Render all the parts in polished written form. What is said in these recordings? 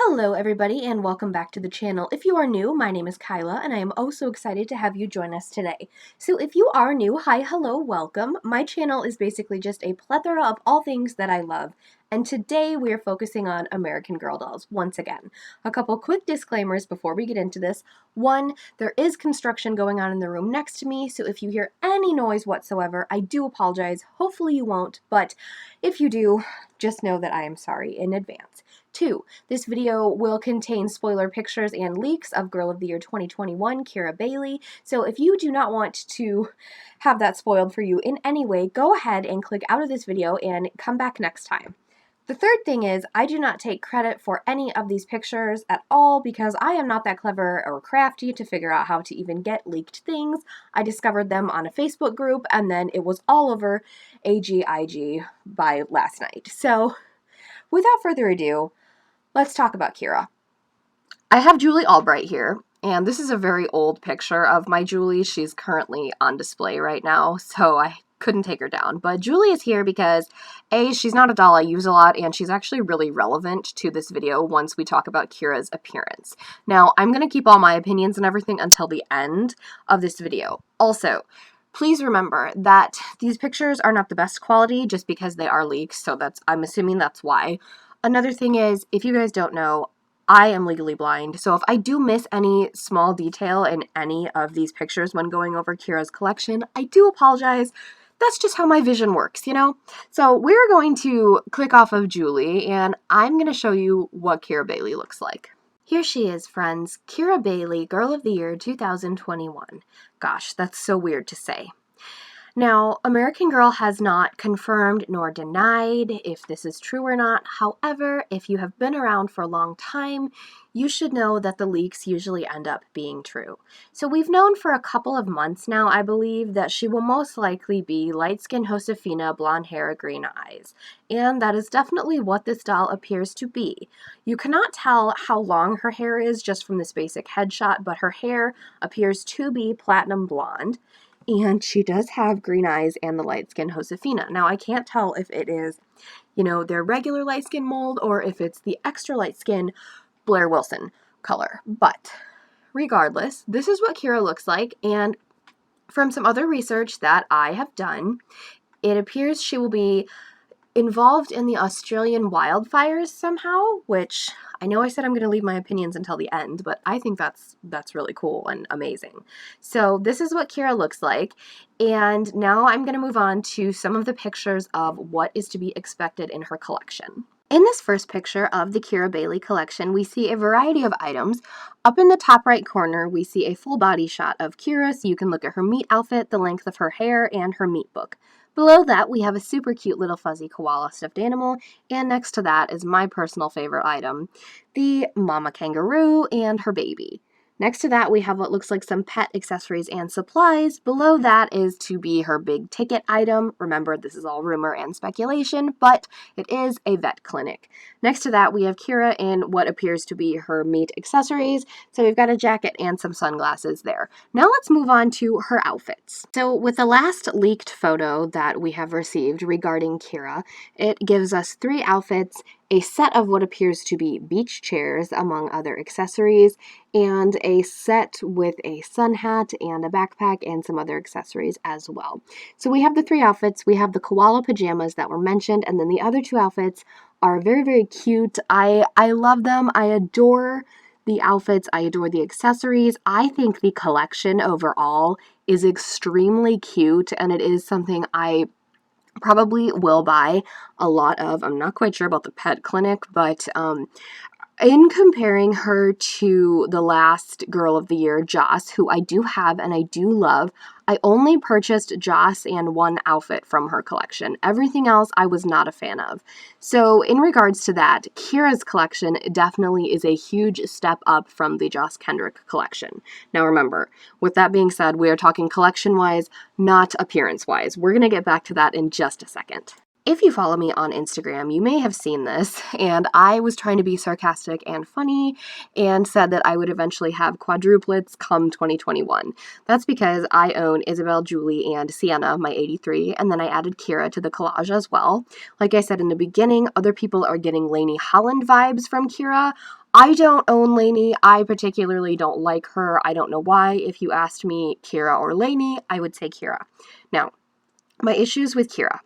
Hello everybody and welcome back to the channel. If you are new, my name is Kyla and I am oh so excited to have you join us today. So if you are new, hi, hello, welcome. My channel is basically just a plethora of all things that I love, and today we are focusing on American Girl dolls once again. A couple quick disclaimers before we get into this. One, there is construction going on in the room next to me, so if you hear any noise whatsoever, I do apologize. Hopefully you won't, but if you do, just know that I am sorry in advance. 2. This video will contain spoiler pictures and leaks of Girl of the Year 2021, Kira Bailey, so if you do not want to have that spoiled for you in any way, go ahead and click out of this video and come back next time. The third thing is, I do not take credit for any of these pictures at all because I am not that clever or crafty to figure out how to even get leaked things. I discovered them on a Facebook group and then it was all over AGIG by last night. So, without further ado, let's talk about Kira. I have Julie Albright here, and this is a very old picture of my Julie. She's currently on display right now, so I couldn't take her down. But Julie is here because, A, she's not a doll I use a lot, and she's actually really relevant to this video once we talk about Kira's appearance. Now, I'm going to keep all my opinions and everything until the end of this video. Also, please remember that these pictures are not the best quality just because they are leaks, so I'm assuming that's why. Another thing is, if you guys don't know, I am legally blind, so if I do miss any small detail in any of these pictures when going over Kira's collection, I do apologize. That's just how my vision works, you know? So we're going to click off of Julie, and I'm going to show you what Kira Bailey looks like. Here she is, friends. Kira Bailey, Girl of the Year 2021. Gosh, that's so weird to say. Now, American Girl has not confirmed nor denied if this is true or not. However, if you have been around for a long time, you should know that the leaks usually end up being true. So we've known for a couple of months now, I believe, that she will most likely be light-skinned Josefina, blonde hair, green eyes. And that is definitely what this doll appears to be. You cannot tell how long her hair is just from this basic headshot, but her hair appears to be platinum blonde. And she does have green eyes and the light-skinned Josefina. Now, I can't tell if it is, their regular light-skin mold or if it's the extra light-skin Blair Wilson color. But regardless, this is what Kira looks like. And from some other research that I have done, it appears she will be involved in the Australian wildfires somehow, which I know I said I'm going to leave my opinions until the end, but I think that's really cool and amazing. So this is what Kira looks like, and now I'm going to move on to some of the pictures of what is to be expected in her collection. In this first picture of the Kira Bailey collection, we see a variety of items. Up in the top right corner, we see a full body shot of Kira, so you can look at her meat outfit, the length of her hair, and her meat book. Below that, we have a super cute little fuzzy koala stuffed animal, and next to that is my personal favorite item, the mama kangaroo and her baby. Next to that, we have what looks like some pet accessories and supplies. Below that is to be her big ticket item. Remember, this is all rumor and speculation, but it is a vet clinic. Next to that, we have Kira in what appears to be her meat accessories. So we've got a jacket and some sunglasses there. Now let's move on to her outfits. So with the last leaked photo that we have received regarding Kira, it gives us 3 outfits, a set of what appears to be beach chairs, among other accessories, and a set with a sun hat and a backpack and some other accessories as well. So we have the 3 outfits. We have the koala pajamas that were mentioned, and then the other 2 outfits are very, very cute. I love them. I adore the outfits. I adore the accessories. I think the collection overall is extremely cute, and it is something I probably will buy a lot of. I'm not quite sure about the pet clinic, but in comparing her to the last Girl of the Year, Joss, who I do have and I do love, I only purchased Joss and 1 outfit from her collection. Everything else I was not a fan of. So in regards to that, Kira's collection definitely is a huge step up from the Joss Kendrick collection. Now remember, with that being said, we are talking collection-wise, not appearance-wise. We're going to get back to that in just a second. If you follow me on Instagram, you may have seen this, and I was trying to be sarcastic and funny and said that I would eventually have quadruplets come 2021. That's because I own Isabelle, Julie, and Sienna, my 83, and then I added Kira to the collage as well. Like I said in the beginning, other people are getting Lainey Holland vibes from Kira. I don't own Lainey. I particularly don't like her. I don't know why. If you asked me Kira or Lainey, I would say Kira. Now, my issues with Kira.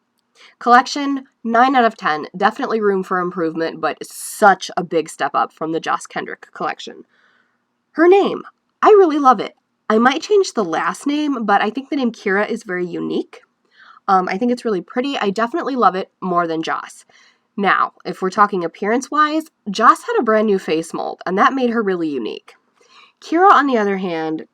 Collection, 9 out of 10. Definitely room for improvement, but such a big step up from the Joss Kendrick collection. Her name, I really love it. I might change the last name, but I think the name Kira is very unique. I think it's really pretty. I definitely love it more than Joss. Now, if we're talking appearance-wise, Joss had a brand new face mold, and that made her really unique. Kira, on the other hand,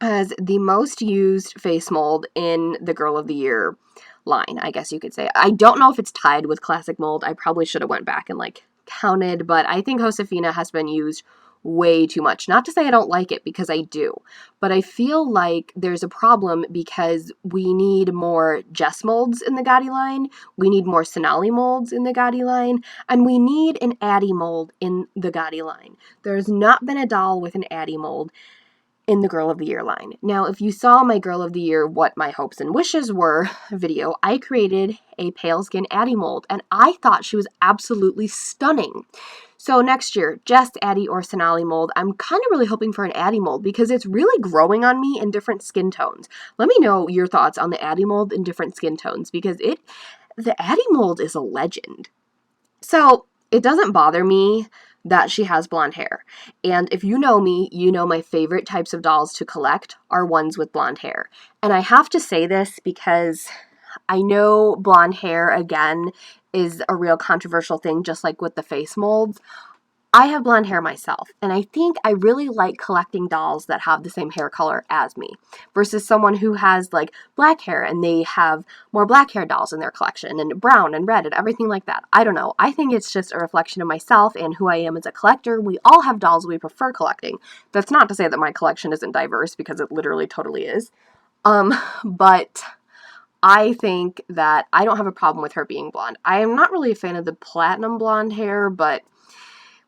has the most used face mold in the Girl of the Year line, I guess you could say. I don't know if it's tied with classic mold. I probably should have went back and counted, but I think Josefina has been used way too much. Not to say I don't like it, because I do, but I feel like there's a problem because we need more Jess molds in the Gotti line, we need more Sonali molds in the Gotti line, and we need an Addie mold in the Gotti line. There's not been a doll with an Addie mold in the Girl of the Year line. Now, if you saw my Girl of the Year What My Hopes and Wishes Were video, I created a pale skin Addie mold, and I thought she was absolutely stunning. So next year, just Addie or Sonali mold. I'm kind of really hoping for an Addie mold because it's really growing on me in different skin tones. Let me know your thoughts on the Addie mold in different skin tones because the Addie mold is a legend. So it doesn't bother me that she has blonde hair. And if you know me, you know my favorite types of dolls to collect are ones with blonde hair. And I have to say this because I know blonde hair, again, is a real controversial thing, just like with the face molds. I have blonde hair myself, and I think I really like collecting dolls that have the same hair color as me versus someone who has black hair and they have more black hair dolls in their collection and brown and red and everything like that. I don't know. I think it's just a reflection of myself and who I am as a collector. We all have dolls we prefer collecting. That's not to say that my collection isn't diverse because it literally totally is. But I think that I don't have a problem with her being blonde. I am not really a fan of the platinum blonde hair, but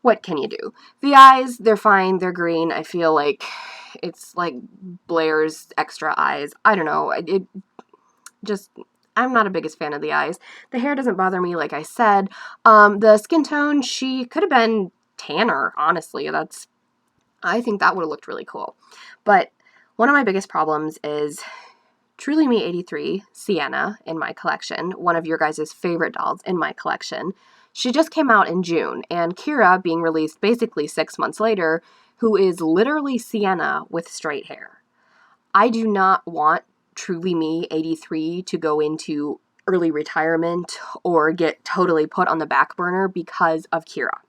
what can you do? The eyes, they're fine. They're green. I feel like it's like Blair's extra eyes. I don't know. I'm not a biggest fan of the eyes. The hair doesn't bother me, like I said. The skin tone, she could have been tanner, honestly. I think that would have looked really cool. But one of my biggest problems is Truly Me 83, Sienna, in my collection, one of your guys' favorite dolls in my collection. She just came out in June, and Kira, being released basically 6 months later, who is literally Sienna with straight hair. I do not want Truly Me 83 to go into early retirement or get totally put on the back burner because of Kira.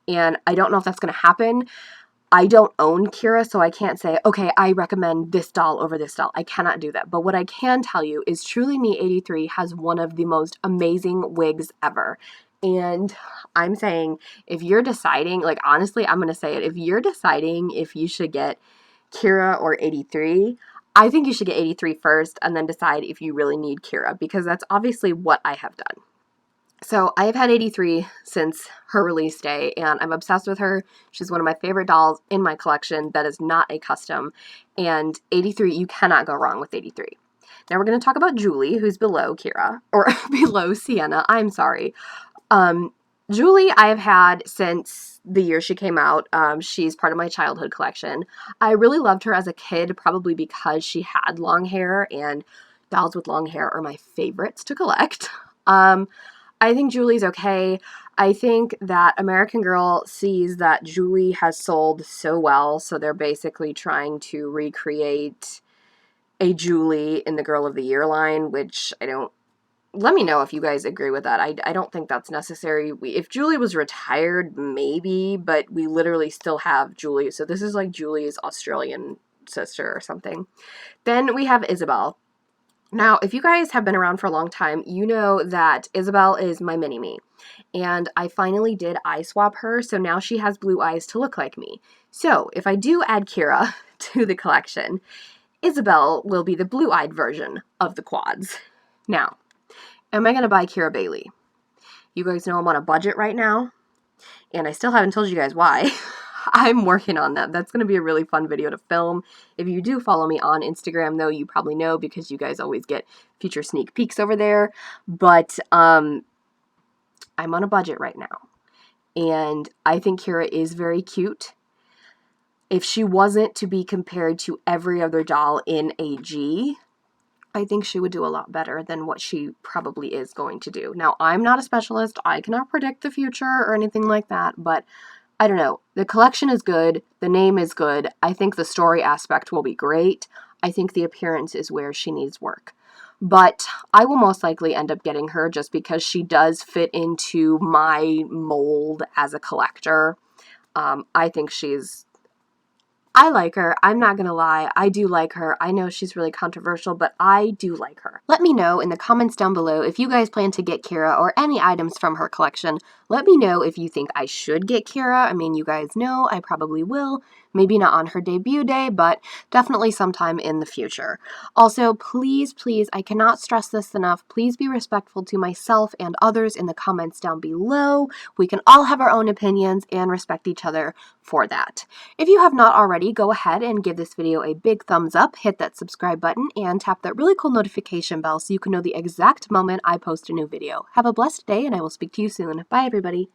And I don't know if that's going to happen. I don't own Kira, so I can't say, okay, I recommend this doll over this doll. I cannot do that. But what I can tell you is Truly Me 83 has one of the most amazing wigs ever. And I'm saying, if you're deciding, honestly, I'm going to say it. If you're deciding if you should get Kira or 83, I think you should get 83 first and then decide if you really need Kira, because that's obviously what I have done. So I have had 83 since her release day, and I'm obsessed with her. She's one of my favorite dolls in my collection that is not a custom. And 83, you cannot go wrong with 83. Now we're going to talk about Julie, who's below Kira, or below Sienna. I'm sorry. Julie I have had since the year she came out. She's part of my childhood collection. I really loved her as a kid, probably because she had long hair, and dolls with long hair are my favorites to collect. I think Julie's okay. I think that American Girl sees that Julie has sold so well, so they're basically trying to recreate a Julie in the Girl of the Year line, which let me know if you guys agree with that. I don't think that's necessary. If Julie was retired, maybe, but we literally still have Julie, so this is like Julie's Australian sister or something. Then we have Isabelle. Now, if you guys have been around for a long time, you know that Isabelle is my mini-me, and I finally did eye swap her, so now she has blue eyes to look like me. So, if I do add Kira to the collection, Isabelle will be the blue-eyed version of the quads. Now, am I going to buy Kira Bailey? You guys know I'm on a budget right now, and I still haven't told you guys why. I'm working on that. That's going to be a really fun video to film. If you do follow me on Instagram, though, you probably know because you guys always get future sneak peeks over there. But I'm on a budget right now, and I think Kira is very cute. If she wasn't to be compared to every other doll in AG, I think she would do a lot better than what she probably is going to do. Now, I'm not a specialist. I cannot predict the future or anything like that, but I don't know. The collection is good. The name is good. I think the story aspect will be great. I think the appearance is where she needs work. But I will most likely end up getting her just because she does fit into my mold as a collector. I think I like her. I'm not going to lie. I do like her. I know she's really controversial, but I do like her. Let me know in the comments down below if you guys plan to get Kira or any items from her collection. Let me know if you think I should get Kira. I mean, you guys know I probably will. Maybe not on her debut day, but definitely sometime in the future. Also, please, please, I cannot stress this enough. Please be respectful to myself and others in the comments down below. We can all have our own opinions and respect each other for that. If you have not already, go ahead and give this video a big thumbs up, hit that subscribe button, and tap that really cool notification bell so you can know the exact moment I post a new video. Have a blessed day, and I will speak to you soon. Bye, everybody.